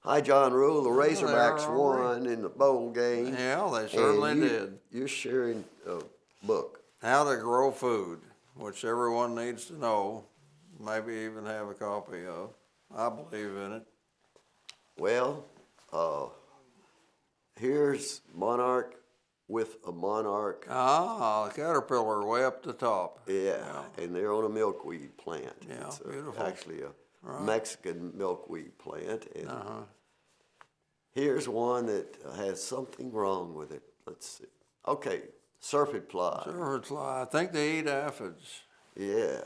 Hi, John Rule. The Well, Razorbacks there, won in the bowl game. Yeah, they certainly did. You're sharing a book. How to Grow Food, which everyone needs to know, maybe even have a copy of. I believe in it. Well, here's Monarch with a monarch. Ah, the caterpillar way up the top. Yeah, and they're on a milkweed plant. Yeah, it's beautiful. Actually a Mexican milkweed plant. And Uh-huh. here's one that has something wrong with it. Let's see. Okay, syrphid fly. Syrphid fly. I think they eat aphids. Yeah,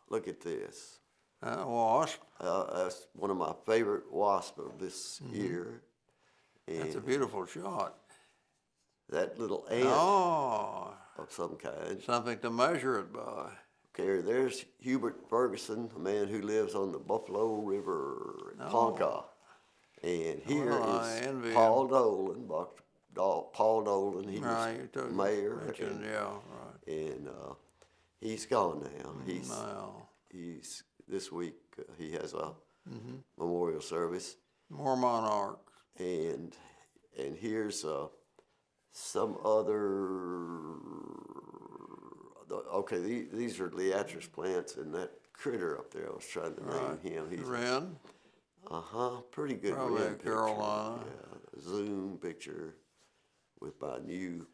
look at this. Wasp. That's one of my favorite wasps of this year. And That's a beautiful shot. that little ant Oh, of some kind. something to measure it by. Okay, there's Hubert Ferguson, a man who lives on the Buffalo River at Ponca. And here is Paul Dolan, Paul Dolan. He was mayor. And he's gone now. He's this week he has a memorial service. More monarchs. And here's some other. Okay, these are Liatris plants, and that critter up there. I was trying to name him. He's Wren. Pretty good. Probably Wren picture. Carolina. Yeah, zoom picture with my new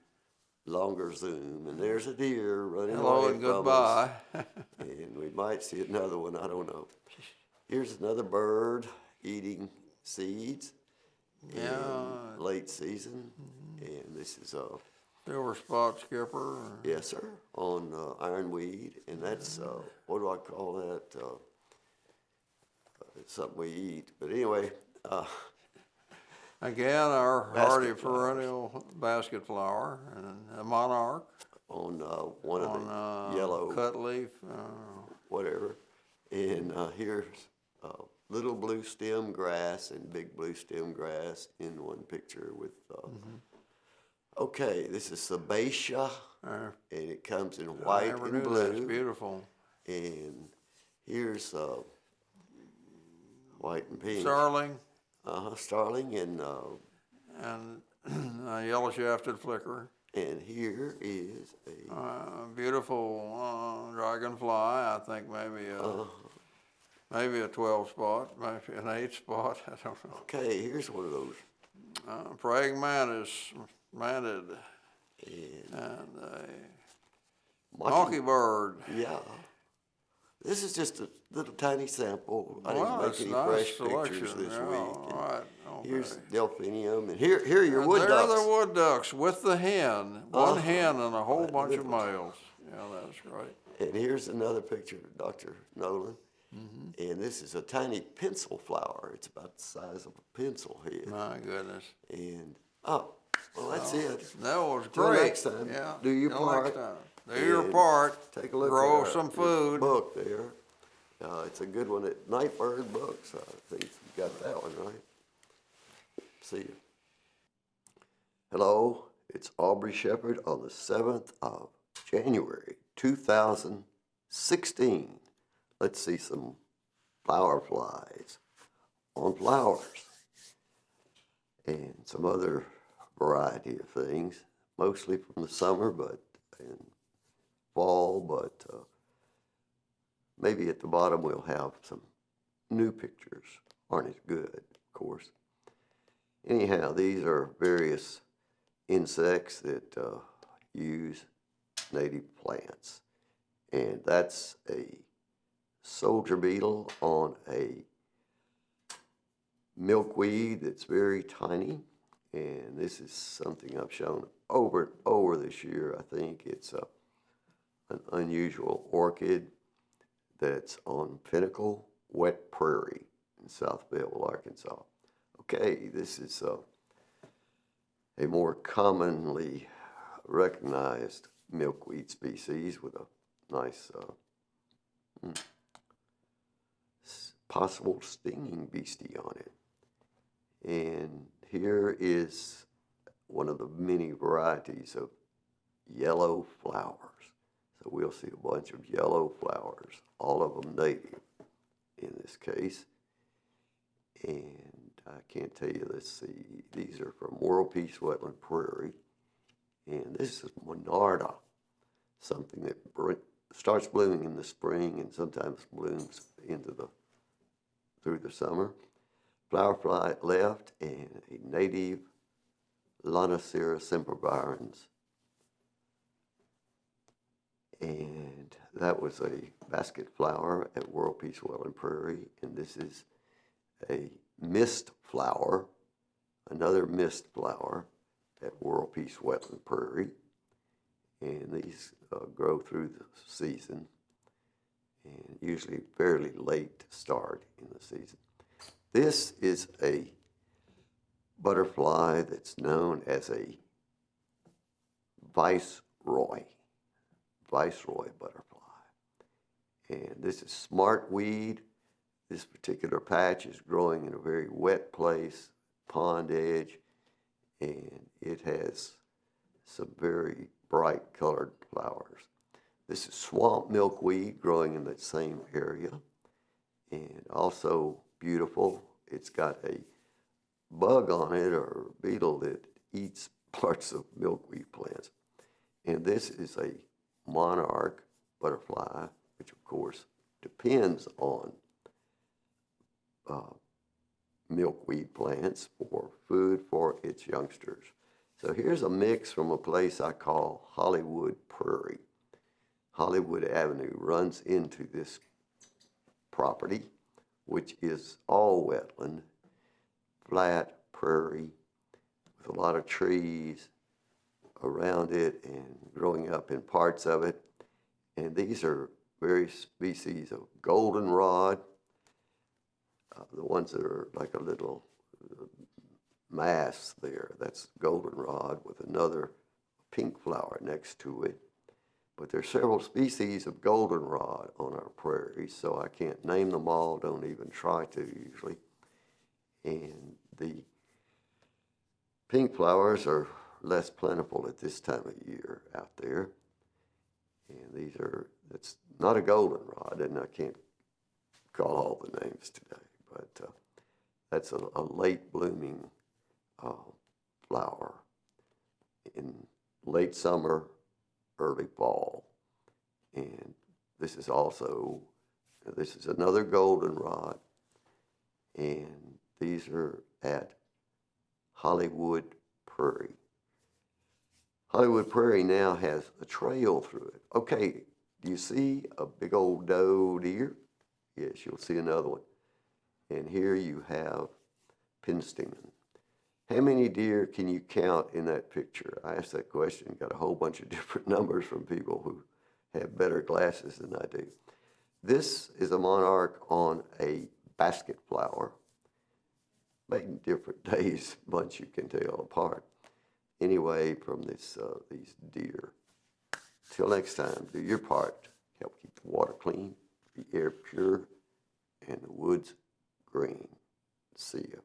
longer zoom, and there's a deer running Hello away and from goodbye. us. And we might see another one. I don't know. Here's another bird eating seeds. Yeah. In late season, and this is Silver spot skipper. yes, sir, on ironweed, and that's what do I call that? It's something we eat, but anyway. Again, our hardy perennial basket flower and a monarch. On one of the yellow cut leaf. whatever, and here's little blue stem grass and big blue stem grass in one picture with. Okay, this is Sebacia, and it comes in white and blue. That's beautiful. And here's white and pink. Starling. Starling and Yellow shafted flicker. And here is a beautiful dragonfly. I think maybe a 12 spot, maybe an 8 spot. I don't know. Okay, here's one of those. Praying mantis, mantid, And a mockingbird. Yeah. This is just a little tiny sample. I Well, didn't make any nice fresh pictures selection. this Yeah, week. all right. Okay. Here's delphinium, and here are your wood There ducks. are the wood ducks with the hen. One hen and a whole bunch of males. Yeah, that's right. And here's another picture of Dr. Nolan. And this is a tiny pencil flower. It's about the size of a pencil head. My goodness. And, well, that's it. That was Till great. next time, Yeah. do your Till part. next time. Do your part. Take a look Grow at some food. book there. It's a good one at Nightbird Books. I think you got that one right. See you. Hello, it's Aubrey Shepherd on the 7th of January, 2016. Let's see some flower flies on flowers and some other variety of things, mostly from the summer, but in fall, but maybe at the bottom we'll have some new pictures. Aren't as good, of course. Anyhow, these are various insects that use native plants. And that's a soldier beetle on a milkweed that's very tiny. And this is something I've shown over and over this year. I think it's an unusual orchid that's on Pinnacle Wet Prairie in South Belleville, Arkansas. Okay, this is a more commonly recognized milkweed species with a nice possible stinging beastie on it. And here is one of the many varieties of yellow flowers. So we'll see a bunch of yellow flowers, all of them native in this case. And I can't tell you, let's see, these are from World Peace Wetland Prairie. And this is Monarda, something that starts blooming in the spring and sometimes blooms through the summer. Flower fly left, and a native Lonicera sempervirens. And that was a basket flower at World Peace Wetland Prairie. And this is a mist flower, another mist flower at World Peace Wetland Prairie. And these grow through the season and usually fairly late start in the season. This is a butterfly that's known as a viceroy butterfly. And this is smartweed. This particular patch is growing in a very wet place, pond edge, and it has some very bright colored flowers. This is swamp milkweed growing in that same area, and also beautiful. It's got a bug on it, or beetle, that eats parts of milkweed plants. And this is a monarch butterfly, which of course depends on milkweed plants for food for its youngsters. So here's a mix from a place I call Hollywood Prairie. Hollywood Avenue runs into this property, which is all wetland, flat prairie with a lot of trees around it and growing up in parts of it. And these are various species of goldenrod, the ones that are like a little mass there. That's goldenrod with another pink flower next to it. But there's several species of goldenrod on our prairies, so I can't name them all, don't even try to usually. And the pink flowers are less plentiful at this time of year out there. And that's not a goldenrod, and I can't call all the names today, but that's a late blooming flower in late summer, early fall. And this is another goldenrod, and these are at Hollywood Prairie. Hollywood Prairie now has a trail through it. Okay, do you see a big old doe deer? Yes, you'll see another one. And here you have pinstamen. How many deer can you count in that picture? I asked that question, got a whole bunch of different numbers from people who have better glasses than I do. This is a monarch on a basket flower, making different days, bunch you can tell apart. Anyway, from these deer. Till next time, do your part. Help keep the water clean, the air pure, and the woods green. See ya.